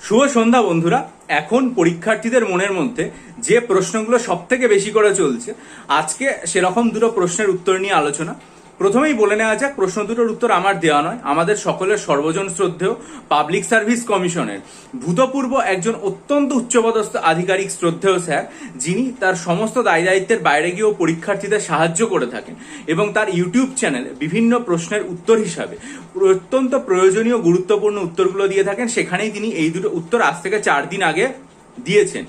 শুভ সন্ধ্যা বন্ধুরা। এখন পরীক্ষার্থীদের মনের মধ্যে যে প্রশ্নগুলো সব থেকে বেশি করে চলছে, আজকে সেরকম দুটো প্রশ্নের উত্তর নিয়ে আলোচনা। প্রথমেই বলে নেওয়া যাক, প্রশ্ন দুটোর উত্তর আমার দেওয়া নয়, আমাদের সকলের সর্বজন শ্রদ্ধেয় পাবলিক সার্ভিস কমিশনের ভূতপূর্ব একজন অত্যন্ত উচ্চপদস্থ আধিকারিক, শ্রদ্ধেয় স্যার, যিনি তার সমস্ত দায় দায়িত্বের বাইরে গিয়েও পরীক্ষার্থীদের সাহায্য করে থাকেন এবং তার ইউটিউব চ্যানেলে বিভিন্ন প্রশ্নের উত্তর হিসাবে অত্যন্ত প্রয়োজনীয় গুরুত্বপূর্ণ উত্তরগুলো দিয়ে থাকেন। সেখানেই তিনি এই দুটো উত্তর আজ থেকে 4 দিন আগে দিয়েছেন।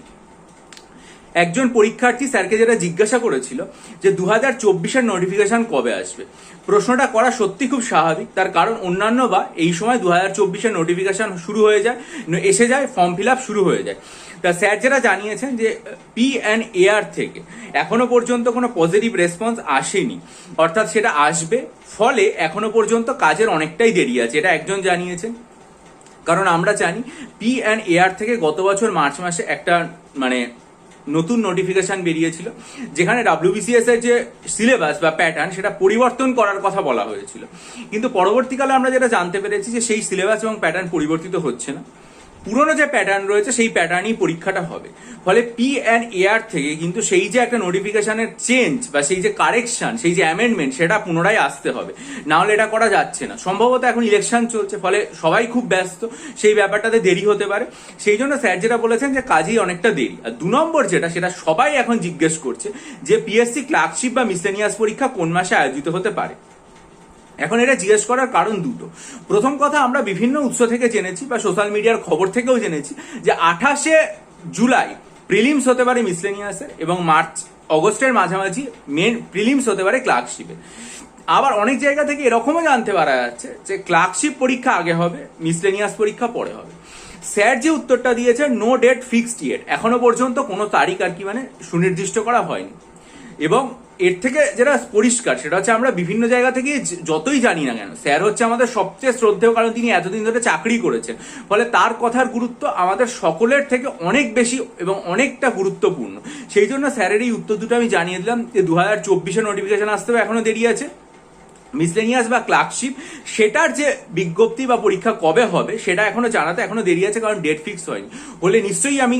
একজন পরীক্ষার্থী স্যারকে যেটা জিজ্ঞাসা করেছিল যে 2024-এর নোটিফিকেশন কবে আসবে। প্রশ্নটা করা সত্যি খুব স্বাভাবিক, তার কারণ অন্যান্য বা এই সময় 2024-এর নোটিফিকেশন শুরু হয়ে যায়, এসে যায়, ফর্ম ফিল আপ শুরু হয়ে যায়। তা স্যার যেটা জানিয়েছেন যে PNAR থেকে এখনো পর্যন্ত কোনো পজিটিভ রেসপন্স আসেনি, অর্থাৎ সেটা আসবে, ফলে এখনো পর্যন্ত কাজের অনেকটাই দেরি আছে, এটা একজন জানিয়েছেন। কারণ আমরা জানি PNAR থেকে গত বছর মার্চ মাসে একটা নতুন নোটিফিকেশন বেরিয়েছিল, যেখানে WBCS এর যে সিলেবাস বা প্যাটার্ন সেটা পরিবর্তন করার কথা বলা হয়েছিল। কিন্তু পরবর্তীকালে আমরা যেটা জানতে পেরেছি যে সেই সিলেবাস এবং প্যাটার্ন পরিবর্তিত হচ্ছে না, পুরনো যে প্যাটার্ন রয়েছে সেই প্যাটার্নই পরীক্ষাটা হবে। ফলে PNAR থেকে কিন্তু সেই যে একটা নোটিফিকেশনের চেঞ্জ বা সেই যে কারেকশন, সেই যে অ্যামেন্ডমেন্ট, সেটা পুনরায় আসতে হবে, না হলে এটা করা যাচ্ছে না। সম্ভবত এখন ইলেকশন চলছে, ফলে সবাই খুব ব্যস্ত, সেই ব্যাপারটাতে দেরি হতে পারে। সেই জন্য স্যার যেটা বলেছেন যে কাজেই অনেকটা দেরি। আর 2 নম্বর যেটা, সেটা সবাই এখন জিজ্ঞেস করছে যে PSC ক্লার্কশিপ বা মিসেলিনিয়াস পরীক্ষা কোন মাসে আয়োজিত হতে পারে। এখন এটা জিজ্ঞেস করার কারণ দুটো। প্রথম কথা, আমরা বিভিন্ন উৎস থেকে জেনেছি বা সোশ্যাল মিডিয়ার খবর থেকেও জেনেছি যে 28শে জুলাই প্রিলিমস হতে পারে মিসলেনিয়াসের এবং অগস্টের মাঝামাঝি মেন প্রিলিমস হতে পারে ক্লার্কশিপের। আবার অনেক জায়গা থেকে এরকমও জানতে পারা যাচ্ছে যে ক্লার্কশিপ পরীক্ষা আগে হবে, মিসলেনিয়াস পরীক্ষা পরে হবে। স্যার যে উত্তরটা দিয়েছে, নো ডেট ফিক্সড ইয়েট, এখনো পর্যন্ত কোনো তারিখ আর কি সুনির্দিষ্ট করা হয়নি। এবং এর থেকে যেটা পরিষ্কার সেটা হচ্ছে, আমরা বিভিন্ন জায়গা থেকে যতই জানি না কেন, স্যার হচ্ছে আমাদের সবচেয়ে শ্রদ্ধেয়, কারণ তিনি এতদিন ধরে চাকরি করেছেন। ফলে তার কথার গুরুত্ব আমাদের সকলের থেকে অনেক বেশি এবং অনেকটা গুরুত্বপূর্ণ। সেই জন্য স্যারের এই উত্তর দুটো আমি জানিয়ে দিলাম যে 2024-এর নোটিফিকেশন আসতে হবে, এখনো দেরি আছে। মিসলেনিয়াস বা ক্লার্কশিপ, সেটার যে বিজ্ঞপ্তি বা পরীক্ষা কবে হবে সেটা এখনো জানাতে এখনো দেরি আছে, কারণ ডেট ফিক্স হয়নি। হলে নিশ্চয়ই আমি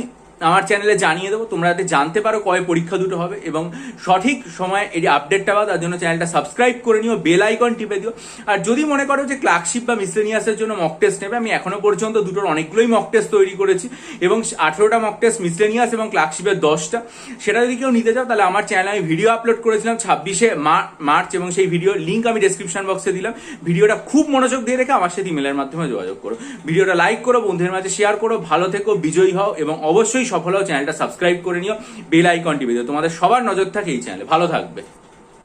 আমার চ্যানেলে জানিয়ে দেবো, তোমরা যাতে জানতে পারো কবে পরীক্ষা দুটো হবে এবং সঠিক সময় এই আপডেটটা পাও। তার জন্য চ্যানেলটা সাবস্ক্রাইব করে নিও, বেল আইকন টিপে দিও। আর যদি মনে করো যে ক্লার্কশিপ বা মিসলেনিয়াসের জন্য মক টেস্ট নেবে, আমি এখনো পর্যন্ত দুটোর অনেকগুলোই মক টেস্ট তৈরি করেছি এবং 18টা মক টেস্ট মিসলেনিয়াস এবং ক্লার্কশিপের 10টা। সেটা যদি কেউ নিতে চাও তাহলে আমার চ্যানেলে আমি ভিডিও আপলোড করেছিলাম 26শে মার্চ এবং সেই ভিডিও লিঙ্ক আমি ডেসক্রিপশন বক্সে দিলাম। ভিডিওটা খুব মনোযোগ দিয়ে রেখে আমার সাথে ইমেলের মাধ্যমে যোগাযোগ করো। ভিডিওটা লাইক করো, বন্ধুদের মাঝে শেয়ার করো। ভালো থেকো, বিজয়ী হও এবং অবশ্যই সফল হও। চ্যানেলটা সাবস্ক্রাইব করে নিও, বেল আইকন টিপে দিও। তোমাদের সবার নজর থাকে এই চ্যানেলে। ভালো থাকবে।